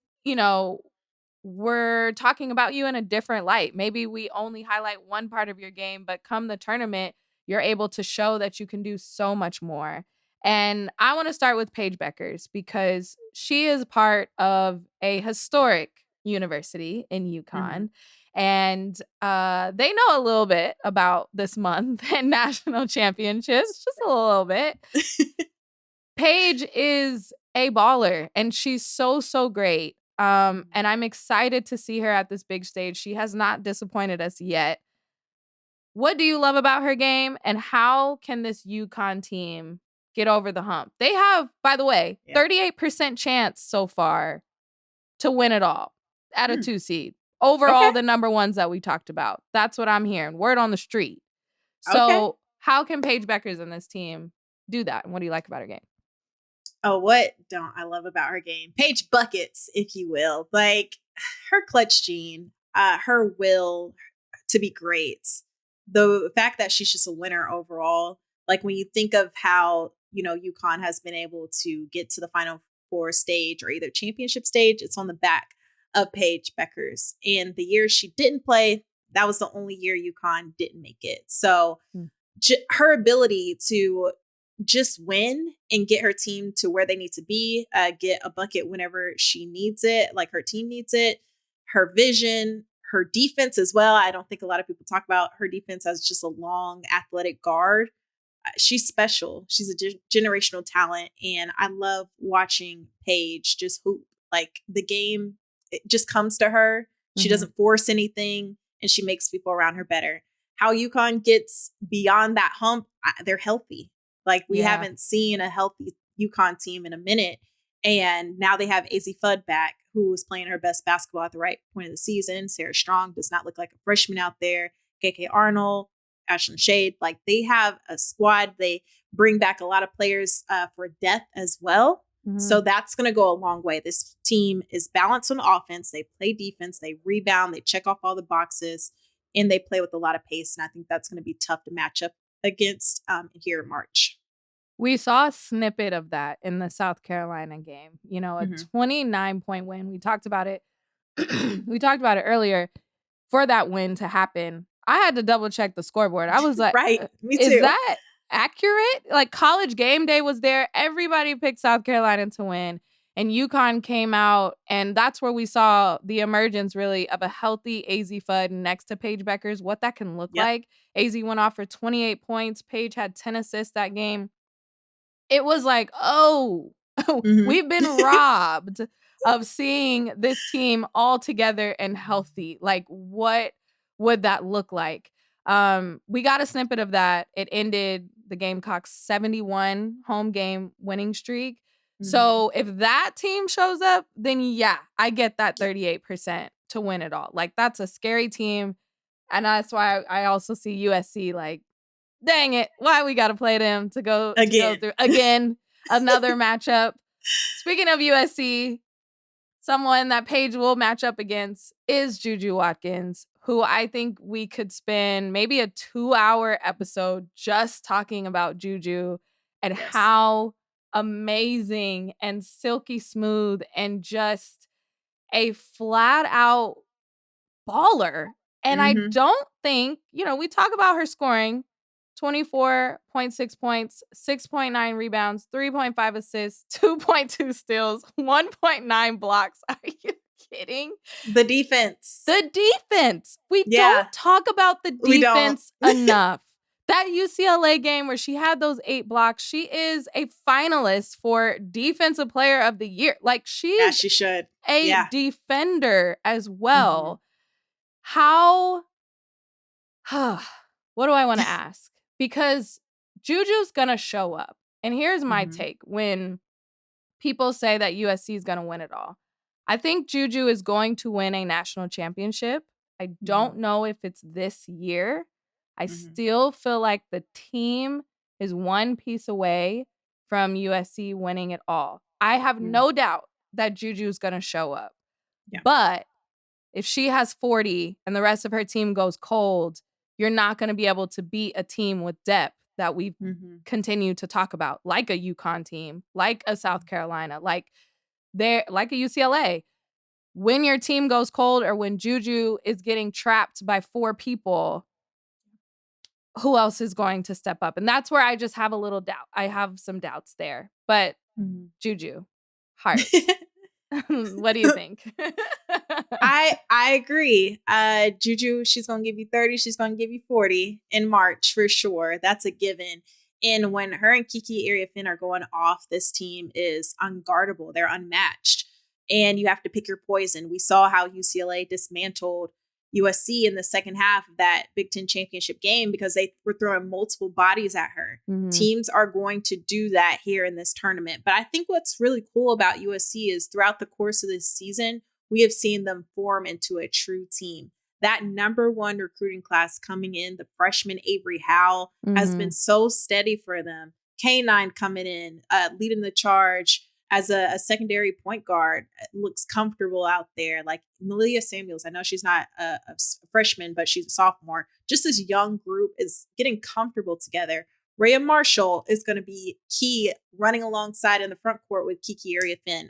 we're talking about you in a different light. Maybe we only highlight one part of your game, but come the tournament, you're able to show that you can do so much more. And I want to start with Paige Bueckers because she is part of a historic university in UConn. And they know a little bit about this month and national championships, just a little bit. Paige is a baller and she's so, so great. And I'm excited to see her at this big stage. She has not disappointed us yet. What do you love about her game and how can this UConn team get over the hump? They have, by the way, 38% chance so far to win it all at a 2 seed over all the number ones that we talked about. That's what I'm hearing. Word on the street. So how can Paige Bueckers and this team do that? And what do you like about her game? Oh, what don't I love about her game? Paige buckets, if you will. Like her clutch gene, her will to be great. The fact that she's just a winner overall. Like when you think of how, UConn has been able to get to the Final Four stage or either championship stage, it's on the back of Paige Bueckers. And the year she didn't play, that was the only year UConn didn't make it. So her ability to just win and get her team to where they need to be, get a bucket whenever she needs it, like her team needs it, her vision, her defense as well. I don't think a lot of people talk about her defense as just a long athletic guard. She's special. She's a generational talent. And I love watching Paige just hoop. Like the game, it just comes to her. She doesn't force anything and she makes people around her better. How UConn gets beyond that hump, they're healthy. Like we haven't seen a healthy UConn team in a minute. And now they have AZ Fudd back, who was playing her best basketball at the right point of the season. Sarah Strong does not look like a freshman out there. KK Arnold, Ashlyn Shade. Like, they have a squad. They bring back a lot of players for depth as well. Mm-hmm. So that's going to go a long way. This team is balanced on offense. They play defense. They rebound. They check off all the boxes. And they play with a lot of pace. And I think that's going to be tough to match up against here in March. We saw a snippet of that in the South Carolina game. You know, a 29-point win. We talked about it. We talked about it earlier. For that win to happen, I had to double check the scoreboard. I was like, right, me too. Is that accurate? Like, College Game Day was there. Everybody picked South Carolina to win. And UConn came out, and that's where we saw the emergence, really, of a healthy AZ Fudd next to Paige Beckers, what that can look like. AZ went off for 28 points. Paige had 10 assists that game. It was like, we've been robbed of seeing this team all together and healthy. Like, what would that look like? We got a snippet of that. It ended the Gamecocks' 71 home game winning streak. So if that team shows up, then yeah, I get that 38% to win it all. Like, that's a scary team. And that's why I also see USC like, dang it, why we got to play them to go through again, another matchup. Speaking of USC, someone that Paige will match up against is Juju Watkins, who I think we could spend maybe a 2-hour episode just talking about Juju and how amazing and silky smooth and just a flat out baller. And I don't think, we talk about her scoring, 24.6 points, 6.9 rebounds, 3.5 assists, 2.2 steals, 1.9 blocks. Are you kidding? The defense. We don't talk about the defense enough. That UCLA game where she had those 8 blocks, she is a finalist for Defensive Player of the Year. Like, she should. A defender as well. How, what do I want to ask? Because Juju's going to show up. And here's my take when people say that USC is going to win it all. I think Juju is going to win a national championship. I don't know if it's this year. I still feel like the team is one piece away from USC winning it all. I have no doubt that Juju is going to show up. Yeah. But if she has 40 and the rest of her team goes cold, you're not going to be able to beat a team with depth that we've continued to talk about, like a UConn team, like a South Carolina, like a UCLA. When your team goes cold or when Juju is getting trapped by 4 people, who else is going to step up? And that's where I just have a little doubt. I have some doubts there. But Juju, heart. What do you think? I agree. Juju, she's going to give you 30. She's going to give you 40 in March for sure. That's a given. And when her and Kiki Area-Finn are going off, this team is unguardable. They're unmatched. And you have to pick your poison. We saw how UCLA dismantled USC in the second half of that Big Ten championship game because they were throwing multiple bodies at her. Teams are going to do that here in this tournament. But I think what's really cool about USC is throughout the course of this season, we have seen them form into a true team. That number 1 recruiting class coming in, the freshman Avery Howell, has been so steady for them. K9 coming in, leading the charge as a secondary point guard, looks comfortable out there. Like Malia Samuels, I know she's not a freshman, but she's a sophomore. Just this young group is getting comfortable together. Rhea Marshall is going to be key running alongside in the front court with Kiki Area-Finn.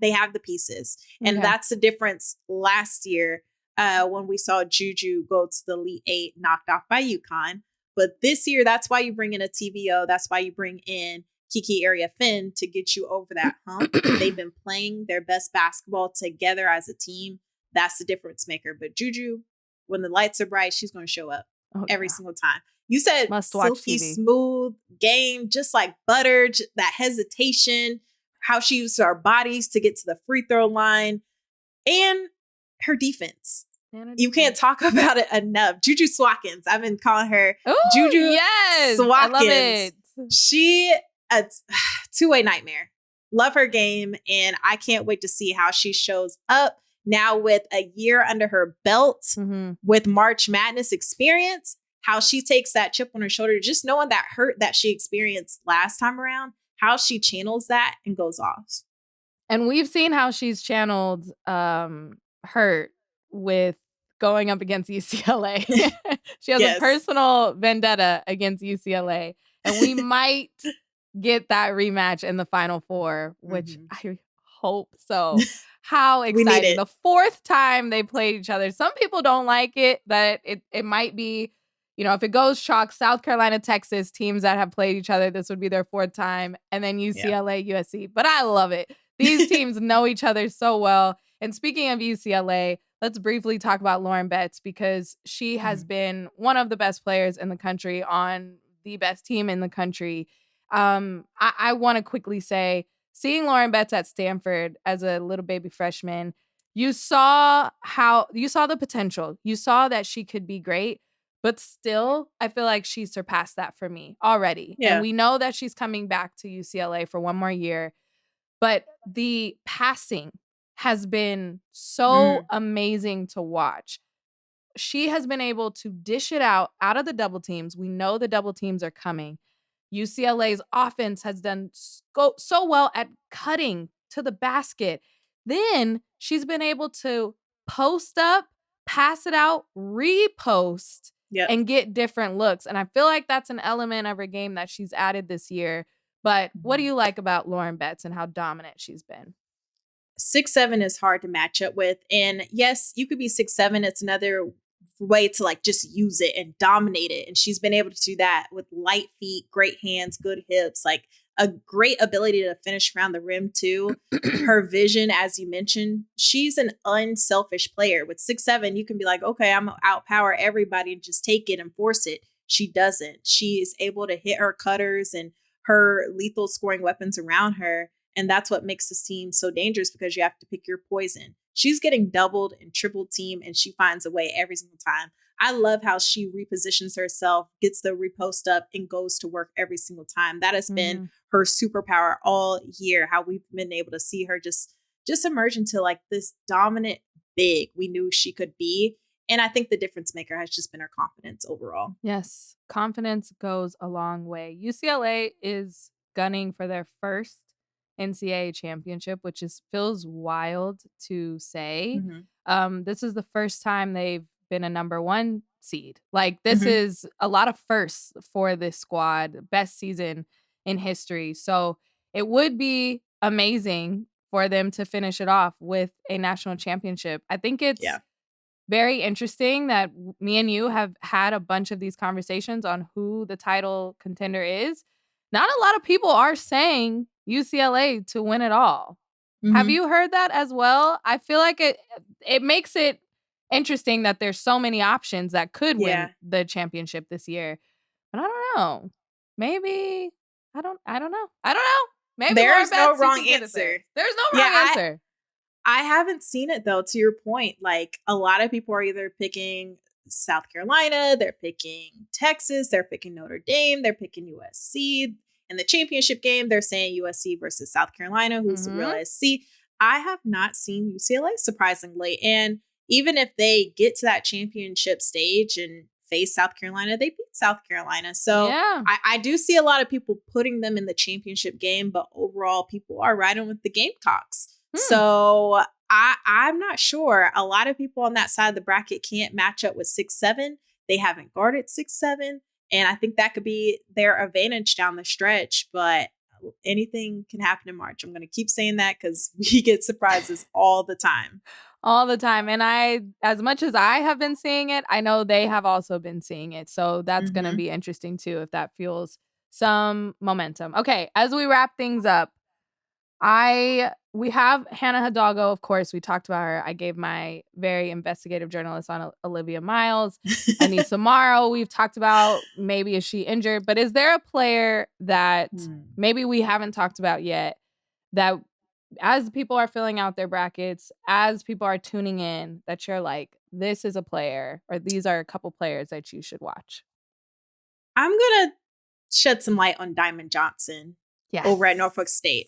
They have the pieces. And that's the difference last year when we saw Juju go to the Elite 8 knocked off by UConn. But this year, that's why you bring in a TVO. That's why you bring in Kiki Area-Finn to get you over that hump. They've been playing their best basketball together as a team. That's the difference maker. But Juju, when the lights are bright, she's going to show up every single time. You said silky smooth game, just like butter, that hesitation, how she used her bodies to get to the free throw line, and her defense. You can't talk about it enough. Juju Swatkins. I've been calling her Juju Swatkins. I love it. She a two-way nightmare. Love her game, and I can't wait to see how she shows up now with a year under her belt with March Madness experience. how she takes that chip on her shoulder, just knowing that hurt that she experienced last time around, how she channels that and goes off. And we've seen how she's channeled hurt with going up against UCLA. She has a personal vendetta against UCLA. And we might get that rematch in the Final Four, which I hope so. How exciting. The fourth time they played each other. Some people don't like it, that it might be, if it goes chalk, South Carolina, Texas, teams that have played each other, this would be their fourth time. And then UCLA, USC. But I love it. These teams know each other so well. And speaking of UCLA, let's briefly talk about Lauren Betts, because she has been one of the best players in the country on the best team in the country. I want to quickly say, seeing Lauren Betts at Stanford as a little baby freshman, you saw the potential. You saw that she could be great, but still, I feel like she surpassed that for me already. Yeah. And we know that she's coming back to UCLA for one more year. But the passing has been so amazing to watch. She has been able to dish it out of the double teams. We know the double teams are coming. UCLA's offense has done so well at cutting to the basket. Then she's been able to post up, pass it out, repost, and get different looks. And I feel like that's an element of her game that she's added this year. But what do you like about Lauren Betts and how dominant she's been? 6'7" is hard to match up with. And yes, you could be 6'7". It's another way to like just use it and dominate it. And she's been able to do that with light feet, great hands, good hips, like a great ability to finish around the rim too. Her vision, as you mentioned, she's an unselfish player. With 6'7", you can be like, okay, I'm gonna outpower everybody and just take it and force it. She doesn't. She is able to hit her cutters and her lethal scoring weapons around her. And that's what makes this team so dangerous, because you have to pick your poison. She's getting doubled and triple teamed, and she finds a way every single time. I love how she repositions herself, gets the repost up, and goes to work every single time. That has been her superpower all year, how we've been able to see her just emerge into like this dominant big we knew she could be. And I think the difference maker has just been her confidence overall. Yes, confidence goes a long way. UCLA is gunning for their first NCAA championship, which feels wild to say. This is the first time they've been a number one seed. Like, this is a lot of firsts for this squad. Best season in history. So it would be amazing for them to finish it off with a national championship. I think it's very interesting that me and you have had a bunch of these conversations on who the title contender is. Not a lot of people are saying UCLA to win it all. Have you heard that as well? I feel like it makes it interesting that there's so many options that could win the championship this year. But I don't know. Maybe I don't know. Maybe there's no wrong answer. There's no wrong answer. I haven't seen it though, to your point. Like, a lot of people are either picking South Carolina, they're picking Texas, they're picking Notre Dame, they're picking USC. In the championship game, they're saying USC versus South Carolina, who's the real SC. I have not seen UCLA, surprisingly. And even if they get to that championship stage and face South Carolina, they beat South Carolina. So I do see a lot of people putting them in the championship game, but overall, people are riding with the Gamecocks. So I'm not sure. A lot of people on that side of the bracket can't match up with 6'7". They haven't guarded 6'7". And I think that could be their advantage down the stretch. But anything can happen in March. I'm going to keep saying that because we get surprises all the time. All the time. And as much as I have been seeing it, I know they have also been seeing it. So that's going to be interesting too, if that fuels some momentum. Okay, as we wrap things up, we have Hannah Hidalgo, of course. We talked about her. I gave my very investigative journalist on Olivia Miles. Anissa Morrow, we've talked about, maybe is she injured? But is there a player that maybe we haven't talked about yet, that as people are filling out their brackets, as people are tuning in, that you're like, this is a player, or these are a couple players that you should watch? I'm going to shed some light on Diamond Johnson over at Norfolk State,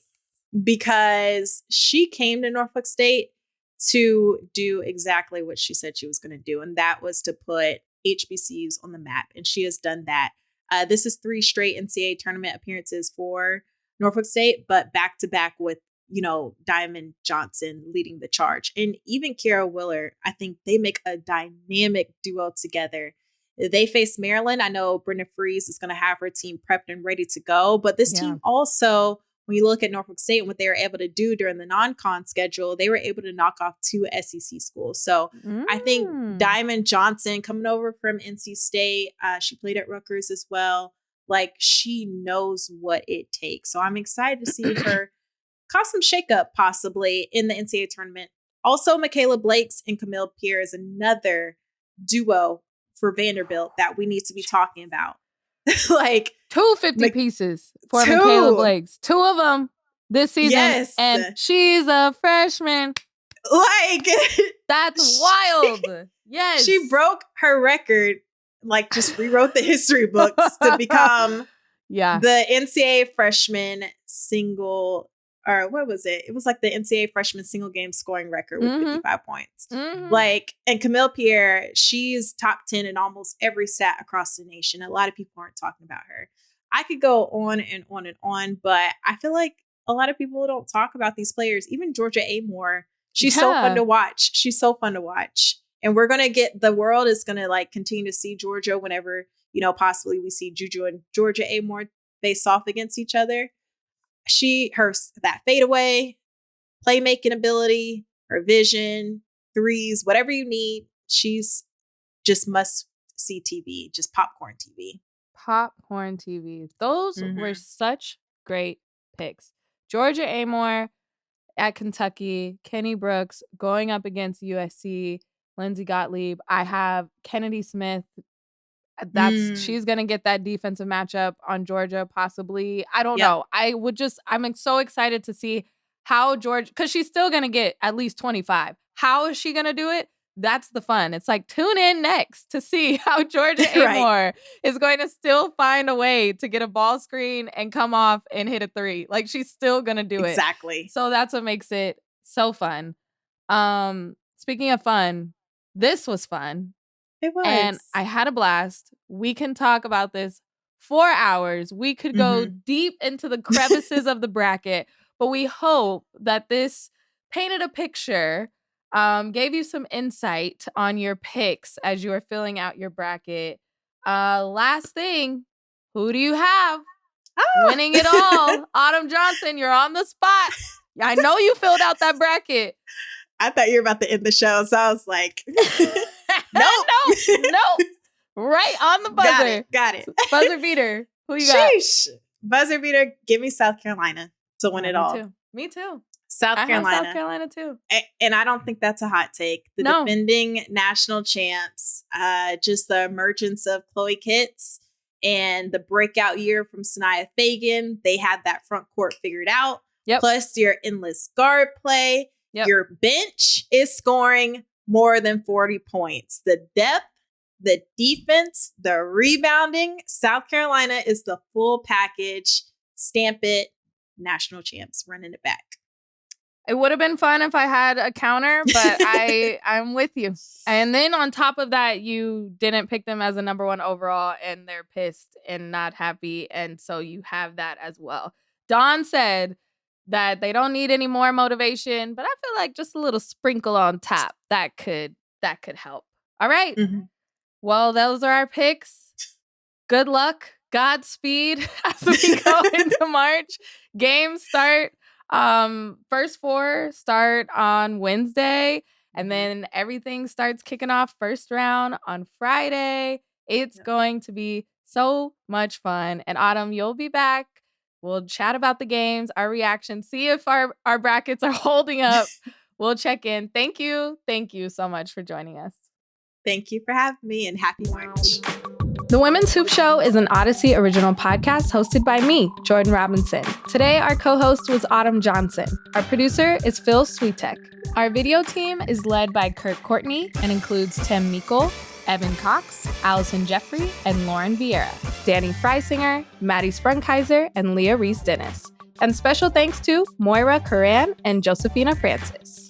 because she came to Norfolk State to do exactly what she said she was going to do. And that was to put HBCUs on the map, and she has done that. This is 3 straight NCAA tournament appearances for Norfolk State, but back-to-back with, Diamond Johnson leading the charge. And even Kiara Willer, I think they make a dynamic duo together. They face Maryland. I know Brenda Freese is going to have her team prepped and ready to go, but this team also, when you look at Norfolk State and what they were able to do during the non-con schedule, they were able to knock off 2 SEC schools. So I think Diamond Johnson coming over from NC State, she played at Rutgers as well. Like, she knows what it takes. So I'm excited to see her cause some shakeup possibly in the NCAA tournament. Also, Michaela Blakes and Camille Pierre is another duo for Vanderbilt that we need to be talking about. Like 250 pieces for Michaela Blakes. 2 of them this season. Yes. And she's a freshman. Like, that's wild. Yes. She broke her record, like just rewrote the history books to become the NCAA freshman single, or what was it? It was like the NCAA freshman single game scoring record with 55 points. Like, and Camille Pierre, she's top 10 in almost every stat across the nation. A lot of people aren't talking about her. I could go on and on and on, but I feel like a lot of people don't talk about these players. Even Georgia Amore, she's so fun to watch. She's so fun to watch. And we're going to get, the world is going to like continue to see Georgia whenever, possibly we see Juju and Georgia Amore face off against each other. That fadeaway, playmaking ability, her vision, threes, whatever you need, she's just must see TV, just popcorn TV. Popcorn TV. Those were such great picks. Georgia Amore at Kentucky, Kenny Brooks going up against USC, Lindsey Gottlieb. I have Kennedy Smith. She's going to get that defensive matchup on Georgia, possibly. I don't know. I'm so excited to see how Georgia, because she's still going to get at least 25. How is she going to do it? That's the fun. It's like, tune in next to see how Georgia Amore is going to still find a way to get a ball screen and come off and hit a 3. Like, she's still going to do it. Exactly. So that's what makes it so fun. Speaking of fun, this was fun. It was. And I had a blast. We can talk about this 4 hours. We could go deep into the crevices of the bracket, but we hope that this painted a picture, gave you some insight on your picks as you are filling out your bracket. Last thing, who do you have winning it all? Autumn Johnson, you're on the spot. I know you filled out that bracket. I thought you were about to end the show, so I was like, no. Right on the buzzer. Got it. Buzzer beater. Who you got? Sheesh. Buzzer beater, give me South Carolina to win it all. Me too. South Carolina. South Carolina too. And I don't think that's a hot take. The defending national champs, just the emergence of Chloe Kitts and the breakout year from Sanaya Fagan. They had that front court figured out. Plus your endless guard play. Your bench is scoring more than 40 points. The depth, the defense, the rebounding. South Carolina is the full package. Stamp it. National champs running it back. It would have been fun if I had a counter, but I'm with you. And then on top of that, you didn't pick them as a number 1 overall, and they're pissed and not happy. And so you have that as well. Dawn said that they don't need any more motivation, but I feel like just a little sprinkle on top that could help. All right. Well, those are our picks. Good luck. Godspeed as we go into March. Games start. First 4 start on Wednesday, and then everything starts kicking off first round on Friday. It's going to be so much fun. And Autumn, you'll be back. We'll chat about the games, our reactions, see if our brackets are holding up. We'll check in. Thank you. Thank you so much for joining us. Thank you for having me, and happy March. The Women's Hoop Show is an Odyssey original podcast hosted by me, Jordan Robinson. Today, our co-host was Autumn Johnson. Our producer is Phil Sweetek. Our video team is led by Kurt Courtney and includes Tim Meikle, Evan Cox, Allison Jeffrey, and Lauren Vieira, Danny Freisinger, Maddie Sprunkaiser, and Leah Reese-Dennis. And special thanks to Moira Curran and Josephina Francis.